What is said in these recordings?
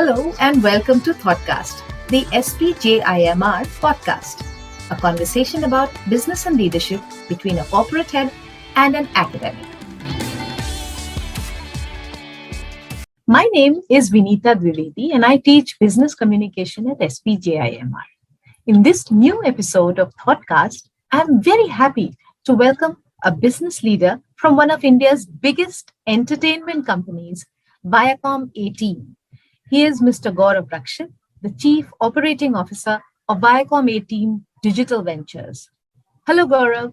Hello and welcome to ThoughtCast, the SPJIMR podcast, a conversation about business and leadership between a corporate head and an academic. My name is Vineeta Dwivedi and I teach business communication at SPJIMR. In this new episode of ThoughtCast, I'm very happy to welcome a business leader from one of India's biggest entertainment companies, Viacom 18. He is Mr. Gourav Rakshit, the Chief Operating Officer of Viacom 18 Digital Ventures. Hello, Gourav.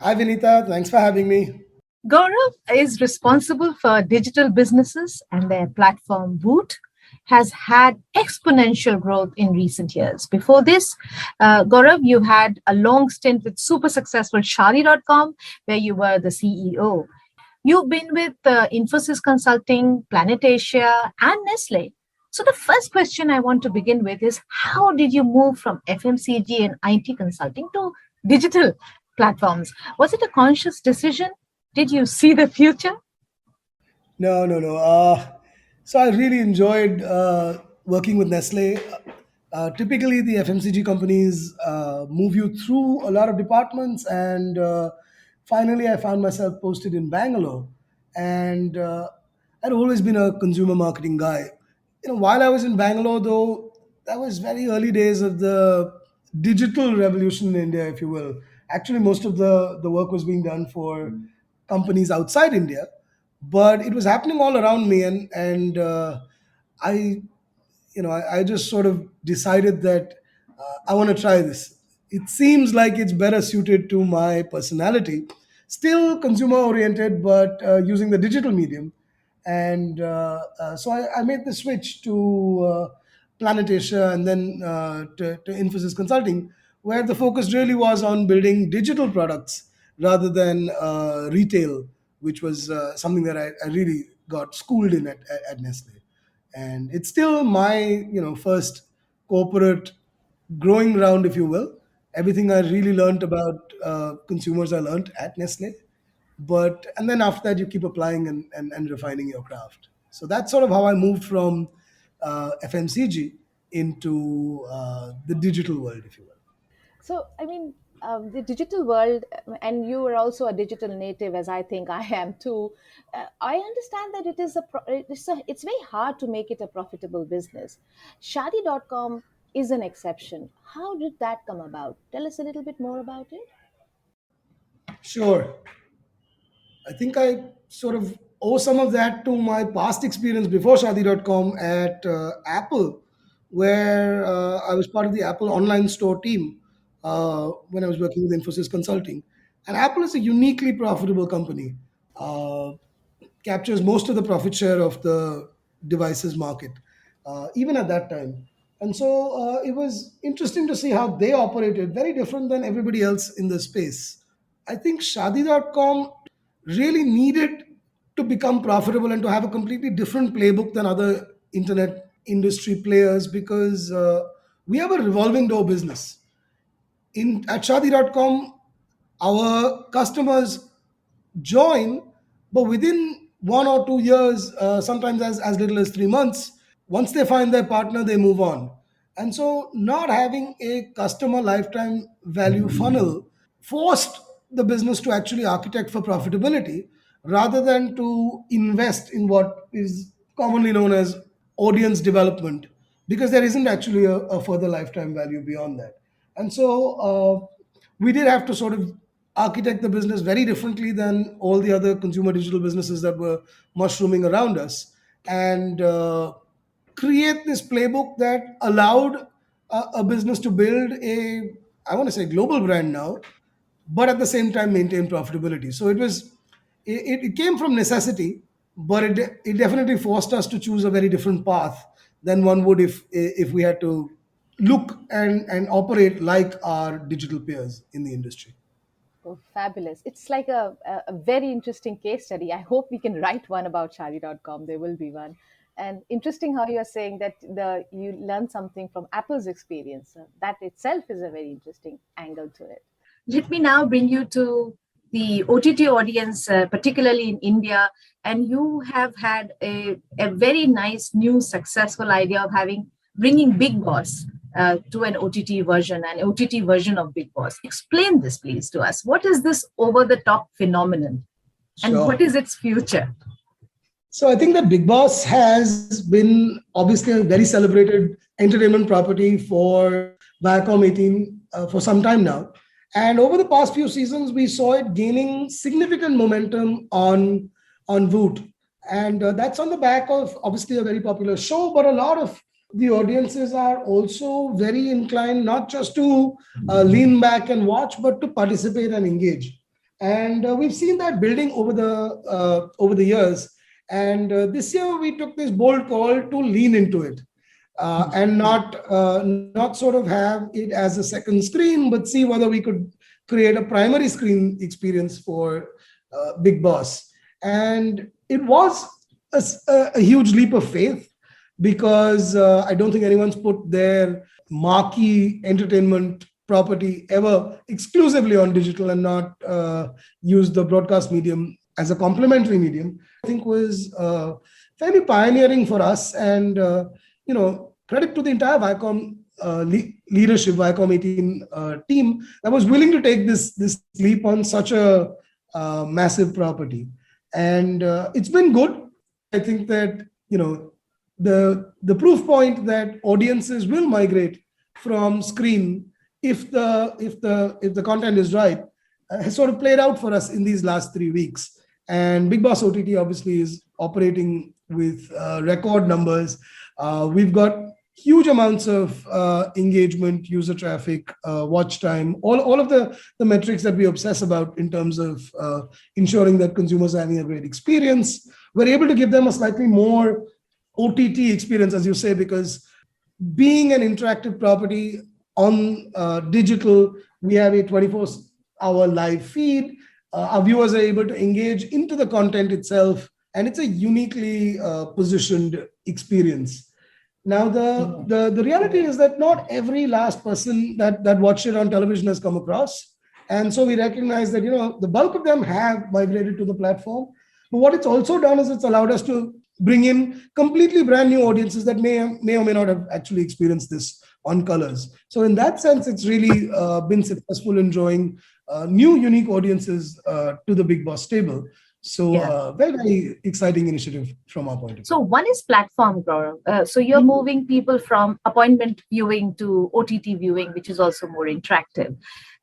Hi, Vineeta. Thanks for having me. Gourav is responsible for digital businesses, and their platform Voot has had exponential growth in recent years. Before this, Gourav, you had a long stint with super successful Shaadicom, where you were the CEO. You've been with Infosys Consulting, Planet Asia, and Nestle. So the first question I want to begin with is, how did you move from FMCG and IT consulting to digital platforms? Was it a conscious decision? Did you see the future? No. So I really enjoyed working with Nestle. Typically, the FMCG companies move you through a lot of departments, and finally, I found myself posted in Bangalore. And I'd always been a consumer marketing guy. While I was in Bangalore, though, that was very early days of the digital revolution in India, if you will. Actually, most of the work was being done for companies outside India, but it was happening all around me, and I I just sort of decided that I want to try this. It seems like it's better suited to my personality, still consumer oriented, but using the digital medium. And so I made the switch to Planet Asia and then to Infosys Consulting, where the focus really was on building digital products rather than retail, which was something that I really got schooled in at Nestle. And it's still my first corporate growing ground, if you will. Everything I really learned about consumers I learned at Nestle, but and then after that you keep applying and refining your craft. So that's sort of how I moved from FMCG into the digital world, if you will. The digital world, and you are also a digital native, as I think I am too. I understand that it's very hard to make it a profitable business. Shadi.com is an exception. How did that come about? Tell us a little bit more about it. Sure. I think I sort of owe some of that to my past experience before Shadi.com at Apple, where I was part of the Apple online store team when I was working with Infosys Consulting. And Apple is a uniquely profitable company, uh, captures most of the profit share of the devices market, even at that time. And so it was interesting to see how they operated, very different than everybody else in the space. I think Shadi.com really needed to become profitable and to have a completely different playbook than other internet industry players because we have a revolving door business. In at Shadi.com, our customers join, but within 1 or 2 years, sometimes as little as 3 months, once they find their partner, they move on. And so, not having a customer lifetime value funnel forced the business to actually architect for profitability rather than to invest in what is commonly known as audience development, because there isn't actually a further lifetime value beyond that. And so we did have to sort of architect the business very differently than all the other consumer digital businesses that were mushrooming around us, and create this playbook that allowed a business to build a, I want to say, global brand now, but at the same time maintain profitability. So it came from necessity, but it definitely forced us to choose a very different path than one would if we had to look and operate like our digital peers in the industry. Oh, fabulous. It's like a very interesting case study. I hope we can write one about Shadi.com. There will be one. And interesting how you're saying that you learn something from Apple's experience. That itself is a very interesting angle to it. Let me now bring you to the OTT audience, particularly in India, and you have had a very nice new successful idea of bringing Bigg Boss to an OTT version of Bigg Boss. Explain this, please, to us. What is this over-the-top phenomenon, and what Sure. is its future? So I think that Bigg Boss has been obviously a very celebrated entertainment property for Viacom 18 for some time now. And over the past few seasons, we saw it gaining significant momentum on Voot. And that's on the back of obviously a very popular show, but a lot of the audiences are also very inclined not just to lean back and watch, but to participate and engage. And we've seen that building over the years. And this year we took this bold call to lean into it and not sort of have it as a second screen, but see whether we could create a primary screen experience for Bigg Boss. And it was a huge leap of faith because I don't think anyone's put their marquee entertainment property ever exclusively on digital and not use the broadcast medium as a complementary medium. I think was fairly pioneering for us, and credit to the entire Viacom leadership, Viacom 18 team that was willing to take this leap on such a massive property, and it's been good. I think that the proof point that audiences will migrate from screen if the content is right has sort of played out for us in these last 3 weeks. And Bigg Boss OTT obviously is operating with record numbers. We've got huge amounts of engagement, user traffic, watch time, all of the metrics that we obsess about in terms of ensuring that consumers are having a great experience. We're able to give them a slightly more OTT experience, as you say, because being an interactive property on digital, we have a 24-hour live feed. Our viewers are able to engage into the content itself, and it's a uniquely positioned experience. Now, the reality is that not every last person that watched it on television has come across. And so we recognize that, the bulk of them have migrated to the platform. But what it's also done is it's allowed us to bring in completely brand new audiences that may or may not have actually experienced this on colors. So in that sense, it's really been successful in drawing new, unique audiences to the Bigg Boss stable. So very, very exciting initiative from our point of view. So one is platform, Gaurav. So you're moving people from appointment viewing to OTT viewing, which is also more interactive.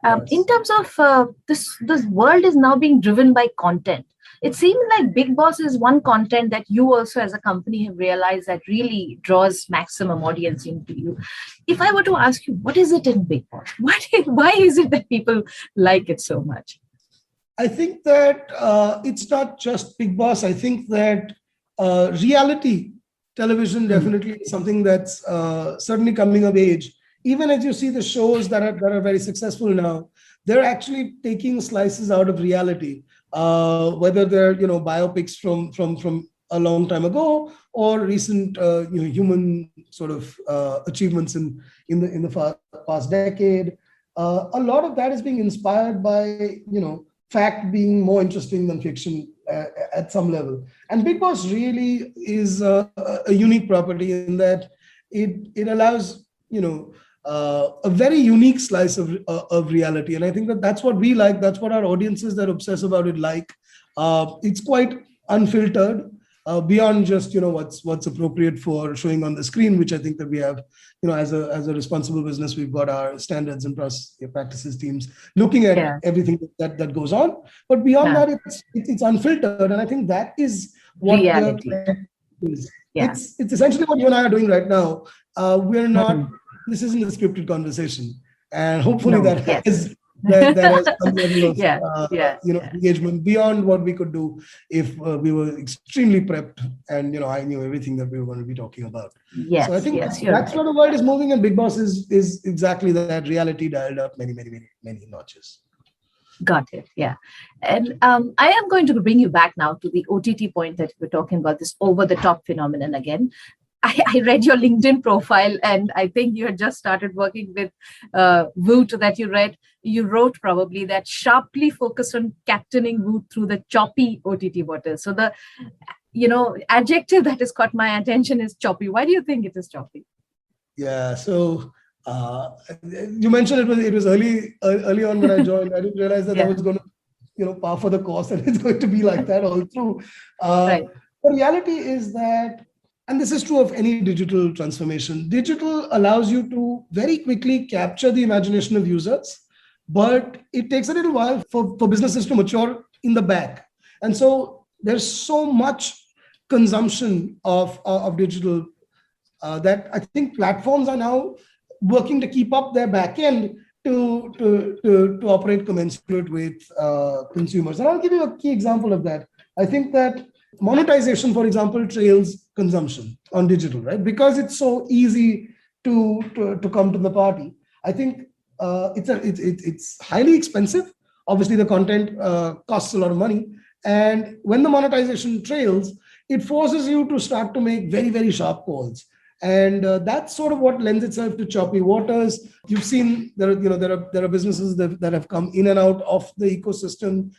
Yes. In terms of this world is now being driven by content. It seems like Bigg Boss is one content that you also as a company have realized that really draws maximum audience into you. If I were to ask you, what is it in Bigg Boss? Why is it that people like it so much? I think that it's not just Bigg Boss. I think that reality television definitely is something that's certainly coming of age. Even as you see the shows that are very successful now, they're actually taking slices out of reality, whether they're biopics from a long time ago or recent human sort of achievements in the past decade. A lot of that is being inspired by fact being more interesting than fiction at some level. And Bigg Boss really is a unique property in that it allows a very unique slice of reality. And I think that that's what we like. That's what our audiences that obsess about it like. It's quite unfiltered beyond just what's appropriate for showing on the screen, which I think that we have as a responsible business, we've got our standards and practices teams looking at everything that goes on. But beyond that, it's unfiltered, and I think that is what reality is. It's essentially what you and I are doing right now. We're not. This isn't a scripted conversation, and hopefully that has some level of engagement beyond what we could do if we were extremely prepped and I knew everything that we were going to be talking about. Yes, so I think that's where the world is moving, and Bigg Boss is exactly that, reality dialed up many notches. Got it. Yeah. And I am going to bring you back now to the OTT point that we're talking about, this over the top phenomenon again. I read your LinkedIn profile, and I think you had just started working with Voot that you read. You wrote probably that sharply focused on captaining Voot through the choppy OTT waters. So the adjective that has caught my attention is choppy. Why do you think it is choppy? Yeah. So uh, you mentioned it was early on when I joined. I didn't realize that I was going to par for the course, and it's going to be like that all through. Right. The reality is that, and this is true of any digital transformation, digital allows you to very quickly capture the imagination of users, but it takes a little while for businesses to mature in the back. And so there's so much consumption of digital that I think platforms are now working to keep up their back end to operate commensurate with consumers. And I'll give you a key example of that. I think that monetization, for example, trails consumption on digital, right? Because it's so easy to come to the party. I think it's highly expensive. Obviously, the content costs a lot of money, and when the monetization trails, it forces you to start to make very, very sharp calls. And that's sort of what lends itself to choppy waters. You've seen there are businesses that have come in and out of the ecosystem.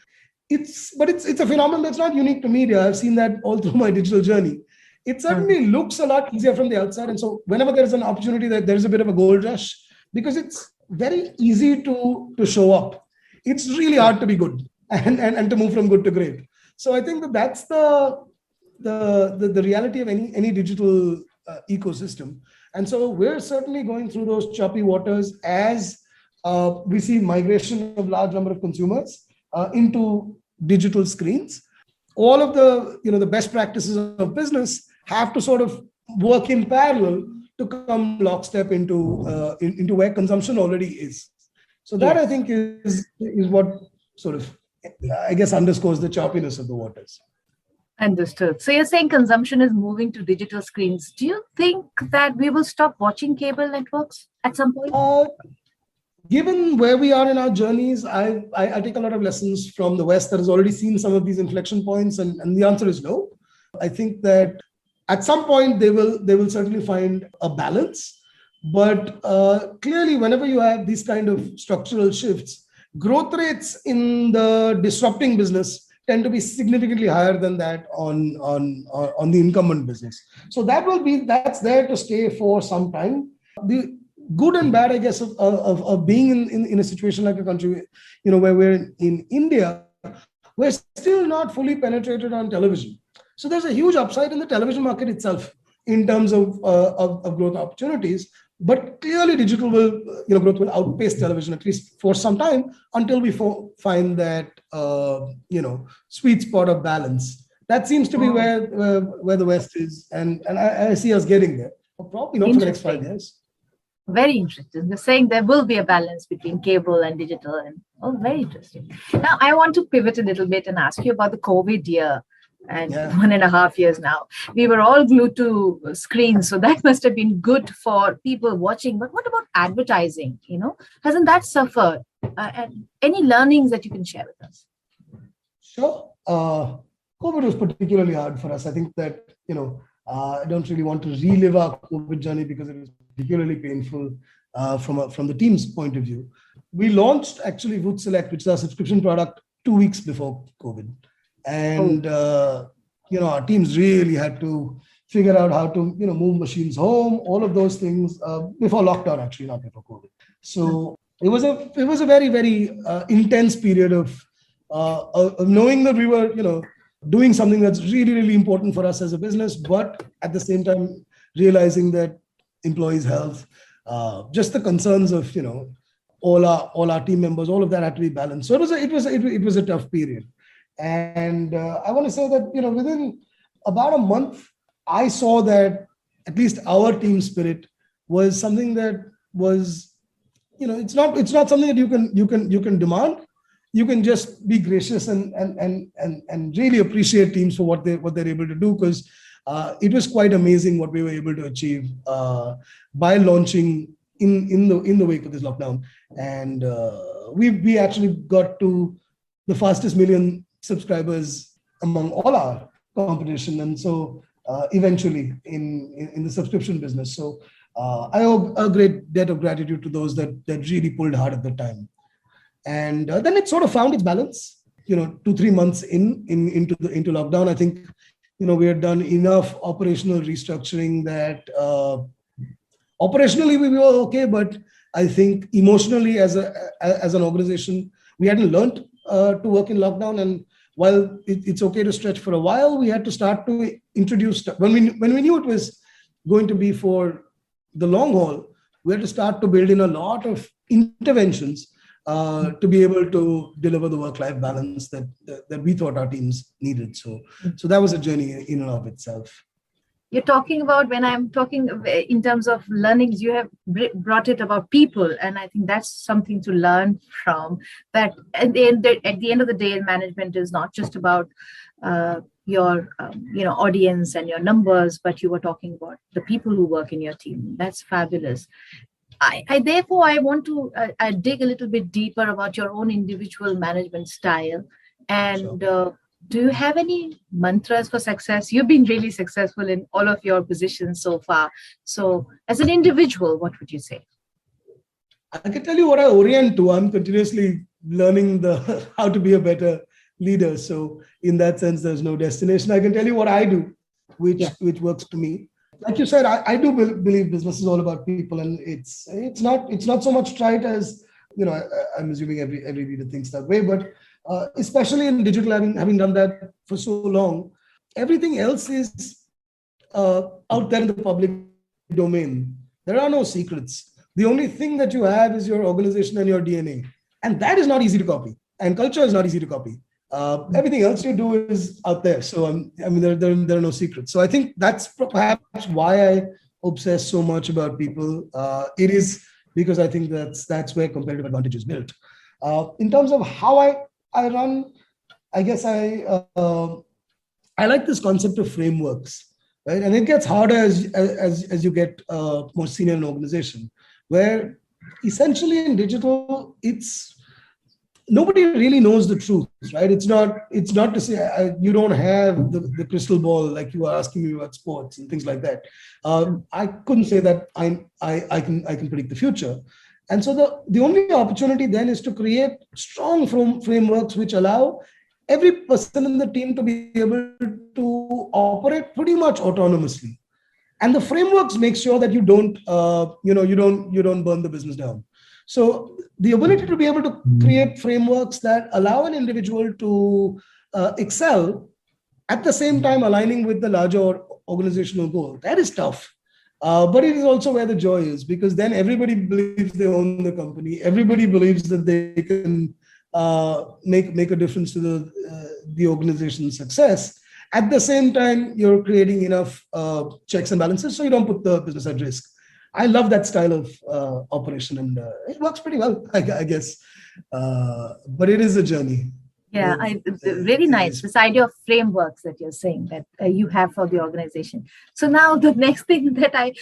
It's a phenomenon that's not unique to media. I've seen that all through my digital journey. It certainly looks a lot easier from the outside, and so whenever there is an opportunity, that there's a bit of a gold rush because it's very easy to show up. It's really hard to be good and to move from good to great. So I think that's the reality of any digital ecosystem. And so we're certainly going through those choppy waters as we see migration of large number of consumers into digital screens. All of the best practices of business have to sort of work in parallel to come lockstep into where consumption already is. So that I think is what sort of, I guess, underscores the choppiness of the waters. Understood. So you're saying consumption is moving to digital screens. Do you think that we will stop watching cable networks at some point? Given where we are in our journeys, I take a lot of lessons from the West that has already seen some of these inflection points, and the answer is no. I think that at some point they will certainly find a balance, but clearly, whenever you have these kind of structural shifts, growth rates in the disrupting business tend to be significantly higher than that on the incumbent business. So that's there to stay for some time. The good and bad, I guess, of being in a situation like a country, where we're in India, we're still not fully penetrated on television. So there's a huge upside in the television market itself in terms of growth opportunities. But clearly, digital growth will outpace television, at least for some time, until we find that sweet spot of balance. That seems to be where the West is, and I see us getting there. Probably not for the next 5 years. Very interesting. They're saying there will be a balance between cable and digital, and very interesting. Now, I want to pivot a little bit and ask you about the COVID year. And 1.5 years now, we were all glued to screens, so that must have been good for people watching. But what about advertising? Hasn't that suffered? And any learnings that you can share with us? Sure. COVID was particularly hard for us. I think that I don't really want to relive our COVID journey because it was particularly painful from the team's point of view. We launched actually Voot Select, which is our subscription product, 2 weeks before COVID. And, our teams really had to figure out how to, move machines home, all of those things before lockdown, actually, not before COVID. So it was a very, very intense period of knowing that we were, doing something that's really, really important for us as a business, but at the same time, realizing that employees' health, just the concerns of, all our team members, all of that had to be balanced. So it was a tough period. And I want to say that, within about a month, I saw that at least our team spirit was something that was, it's not something that you can demand. You can just be gracious and really appreciate teams for what they're able to do, because it was quite amazing what we were able to achieve by launching in the wake of this lockdown. And we actually got to the fastest million subscribers among all our competition. And so eventually in the subscription business. So I owe a great debt of gratitude to those that really pulled hard at the time. And then it sort of found its balance. 2-3 months into lockdown, I think we had done enough operational restructuring that operationally we were okay, but I think emotionally as an organization we hadn't learned to work in lockdown. And while it's okay to stretch for a while, we had to start to introduce, when we knew it was going to be for the long haul, we had to start to build in a lot of interventions to be able to deliver the work-life balance that we thought our teams needed. So that was a journey in and of itself. You're talking about, when I'm talking in terms of learnings, you have brought it about people, and I think that's something to learn from. That at the end of the day, management is not just about your audience and your numbers, but you were talking about the people who work in your team. That's fabulous. I therefore I want to dig a little bit deeper about your own individual management style. And Sure. Do you have any mantras for success? You've been really successful in all of your positions so far. So as an individual, what would you say? I can tell you what I orient to. I'm continuously learning how to be a better leader. So in that sense, there's no destination. I can tell you what I do, which works to me. Like you said, I do believe business is all about people, and it's not so much trite as I'm assuming every leader thinks that way, but especially in digital, having done that for so long, everything else is out there in the public domain. There are no secrets. The only thing that you have is your organization and your DNA, and that is not easy to copy. And culture is not easy to copy. Everything else you do is out there. So there are no secrets. So I think that's perhaps why I obsess so much about people. It is because I think that's where competitive advantage is built. In terms of how I run, I guess I like this concept of frameworks, right? And it gets harder as you get more senior in an organization, where essentially in digital, nobody really knows the truth, right? It's not to say you don't have the crystal ball like you are asking me about sports and things like that. I couldn't say that I can predict the future. And so the only opportunity then is to create strong frameworks which allow every person in the team to be able to operate pretty much autonomously. And the frameworks make sure that you don't burn the business down. So the ability to be able to create frameworks that allow an individual to excel at the same time aligning with the larger organizational goal, that is tough. But it is also where the joy is, because then everybody believes they own the company. Everybody believes that they can make a difference to the organization's success. At the same time, you're creating enough checks and balances so you don't put the business at risk. I love that style of operation, and it works pretty well, I guess. But it is a journey. Yeah, very nice. This idea of frameworks that you're saying that you have for the organization. So now the next thing that I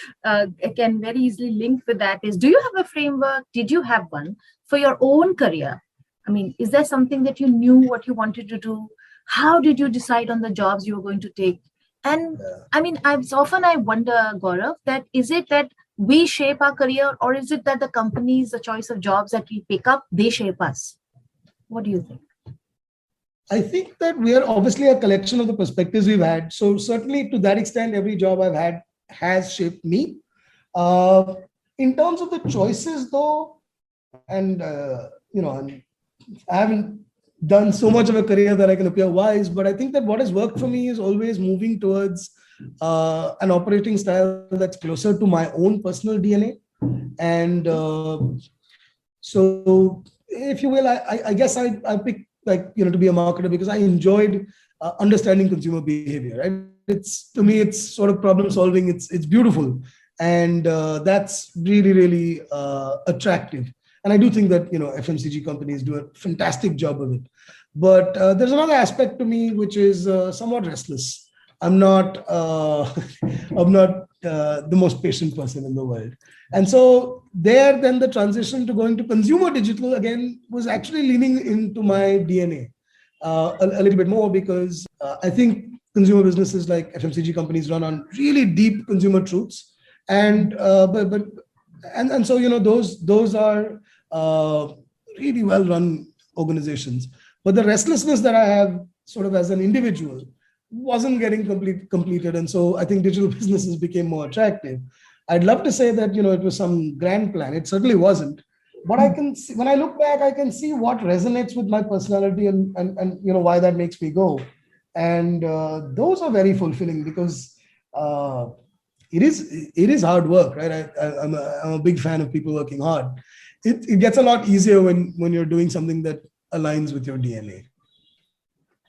can very easily link with that is, do you have a framework? Did you have one for your own career? I mean, is there something that you knew what you wanted to do? How did you decide on the jobs you were going to take? And I mean, I wonder, Gaurav, that is it that we shape our career, or is it that the companies, the choice of jobs that we pick up, they shape us? What do you think? I think that we are obviously a collection of the perspectives we've had. So certainly to that extent, every job I've had has shaped me. In terms of the choices though, and I haven't done so much of a career that I can appear wise, but I think that what has worked for me is always moving towards an operating style that's closer to my own personal DNA. And so if you will, I guess I picked to be a marketer because I enjoyed understanding consumer behavior, right? To me, it's sort of problem solving. It's beautiful. And that's really, really attractive. And I do think that, FMCG companies do a fantastic job of it. But there's another aspect to me, which is somewhat restless. I'm not the most patient person in the world. And so then the transition to going to consumer digital again was actually leaning into my DNA a little bit more, because I think consumer businesses like FMCG companies run on really deep consumer truths, and so those are really well run organizations. But the restlessness that I have sort of as an individual wasn't getting completed, and so I think digital businesses became more attractive. I'd love to say that it was some grand plan. It certainly wasn't. But I can see, when I look back, I can see what resonates with my personality, and why that makes me go. And those are very fulfilling, because uh, it is hard work, right? I'm a big fan of people working hard. It gets a lot easier when you're doing something that aligns with your DNA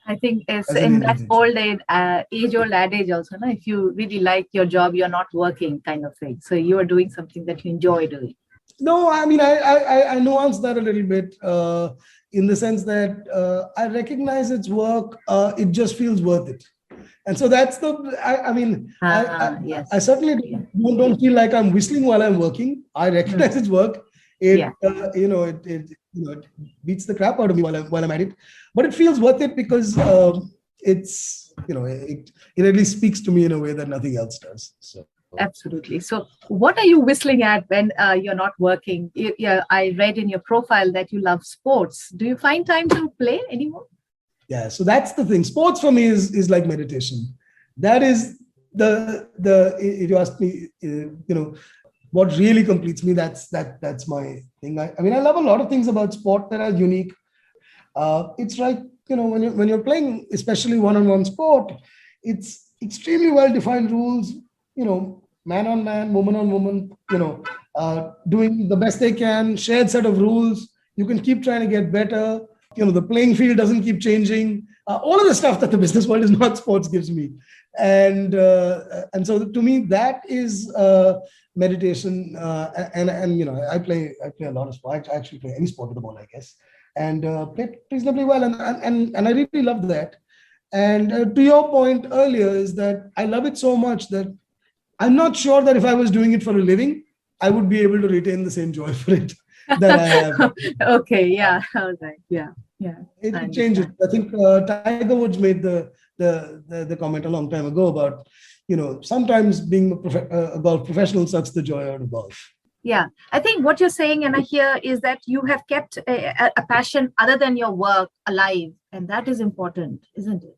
I think it's as an in that individual. age-old adage also, no? If you really like your job, you're not working kind of thing. So you are doing something that you enjoy doing. No, I mean, I nuance that a little bit, in the sense that I recognize its work. It just feels worth it, and so that's the. I mean, I Yes. certainly Yeah. don't feel like I'm whistling while I'm working. I recognize its work. Yeah. It beats the crap out of me while I'm at it, but it feels worth it because it at least speaks to me in a way that nothing else does. So. Absolutely. So, what are you whistling at when you're not working? Yeah, I read in your profile that you love sports. Do you find time to play anymore? Yeah, so that's the thing. Sports for me is like meditation. That is the if you ask me, what really completes me. That's my thing. I mean, I love a lot of things about sport that are unique. It's like when you're playing, especially one-on-one sport, it's extremely well-defined rules. Man on man, woman on woman. Doing the best they can. Shared set of rules. You can keep trying to get better. The playing field doesn't keep changing. All of the stuff that the business world is not sports gives me, and so to me that is meditation. And I play a lot of sport. I actually play any sport with the ball, I guess, and play reasonably well, and I really love that. And to your point earlier is that I love it so much that I'm not sure that if I was doing it for a living, I would be able to retain the same joy for it that I have. Okay. Yeah. All right. Yeah. Yeah. I It changes. understand. I think Tiger Woods made the comment a long time ago about, sometimes being a golf professional sucks the joy out of golf. Yeah. I think what you're saying, and I hear, is that you have kept a passion other than your work alive, and that is important, isn't it?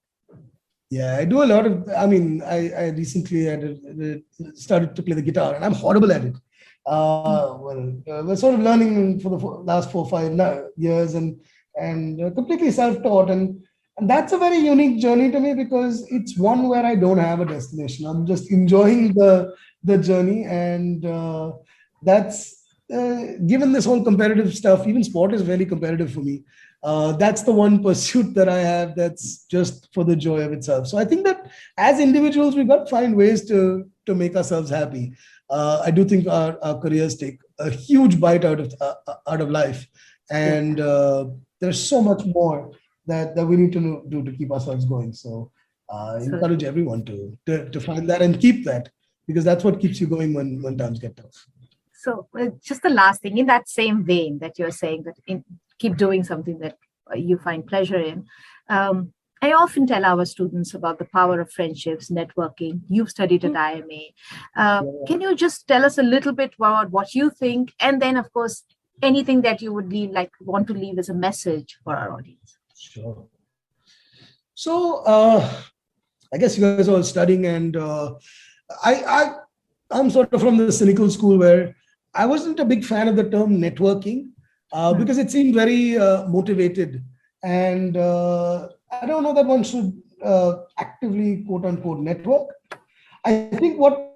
Yeah, I do a lot of. I mean, I recently started to play the guitar, and I'm horrible at it. We're sort of learning for the last 4 or 5 years, and completely self-taught, and that's a very unique journey to me because it's one where I don't have a destination. I'm just enjoying the journey, and that's given this whole competitive stuff. Even sport is very competitive for me. That's the one pursuit that I have that's just for the joy of itself. So I think that as individuals, we've got to find ways to make ourselves happy. I do think our careers take a huge bite out of life, Yeah. and there's so much more that we need to do to keep ourselves going. So encourage Certainly. everyone to find that and keep that, because that's what keeps you going when times get tough. So, just the last thing, in that same vein that you're saying that keep doing something that you find pleasure in. I often tell our students about the power of friendships, networking. You've studied at IMA. Can you just tell us a little bit about what you think, and then, of course, anything that you would want to leave as a message for our audience? Sure. So I guess you guys are all studying, and I'm sort of from the cynical school where I wasn't a big fan of the term networking because it seemed very motivated, and I don't know that one should actively quote unquote network. I think what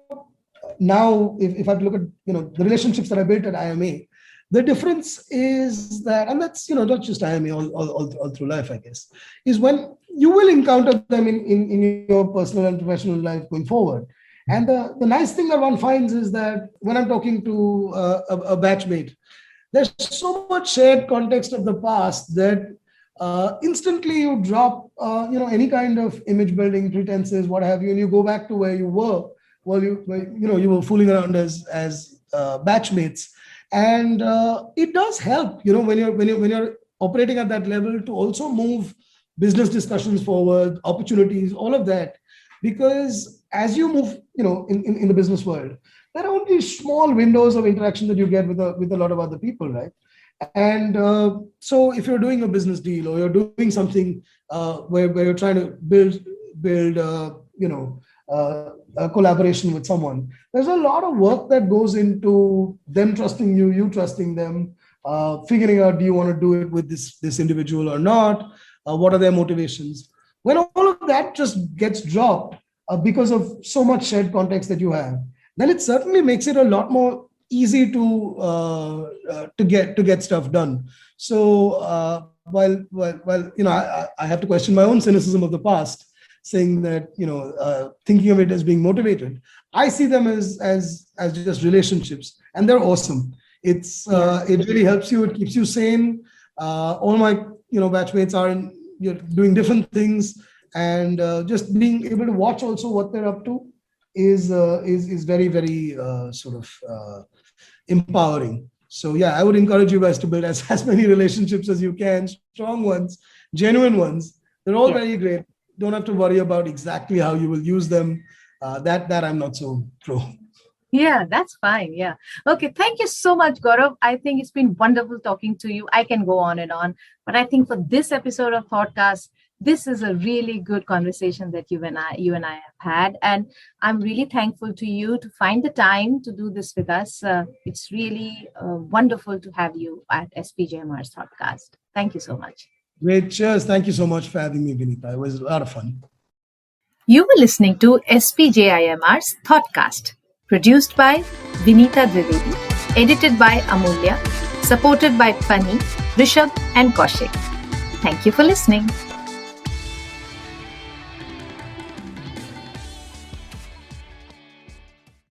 now, if I look at the relationships that I built at IMA, the difference is that, and that's not just IMA, all through life, I guess, is when you will encounter them in your personal and professional life going forward. And the nice thing that one finds is that when I'm talking to a batchmate, there's so much shared context of the past that instantly you drop any kind of image building pretenses, what have you, and you go back to where you were. Well, you were fooling around as batchmates, and it does help when you're operating at that level to also move business discussions forward, opportunities, all of that. Because as you move, in the business world, there are only small windows of interaction that you get with a lot of other people, right? And so if you're doing a business deal or you're doing something where you're trying to build a collaboration with someone, there's a lot of work that goes into them trusting you, you trusting them, figuring out, do you want to do it with this individual or not? What are their motivations? When all of that just gets dropped because of so much shared context that you have, then it certainly makes it a lot more easy to get stuff done. So while I have to question my own cynicism of the past, saying that thinking of it as being motivated, I see them as just relationships, and they're awesome. It really helps you. It keeps you sane. All my batchmates are doing different things, and just being able to watch also what they're up to is very, very sort of empowering. So yeah, I would encourage you guys to build as many relationships as you can, strong ones, genuine ones. They're all very great. Don't have to worry about exactly how you will use them. That I'm not so pro. Yeah, that's fine. Yeah. Okay. Thank you so much, Gaurav. I think it's been wonderful talking to you. I can go on and on, but I think for this episode of ThoughtCast, this is a really good conversation that you and I have had, and I'm really thankful to you to find the time to do this with us. It's really wonderful to have you at SPJIMR's ThoughtCast. Thank you so much. Great. Cheers. Thank you so much for having me, Vineeta. It was a lot of fun. You were listening to SPJIMR's ThoughtCast, produced by Vineeta Dwivedi, edited by Amulya, supported by Pani, Rishabh, and Kaushik. Thank you for listening.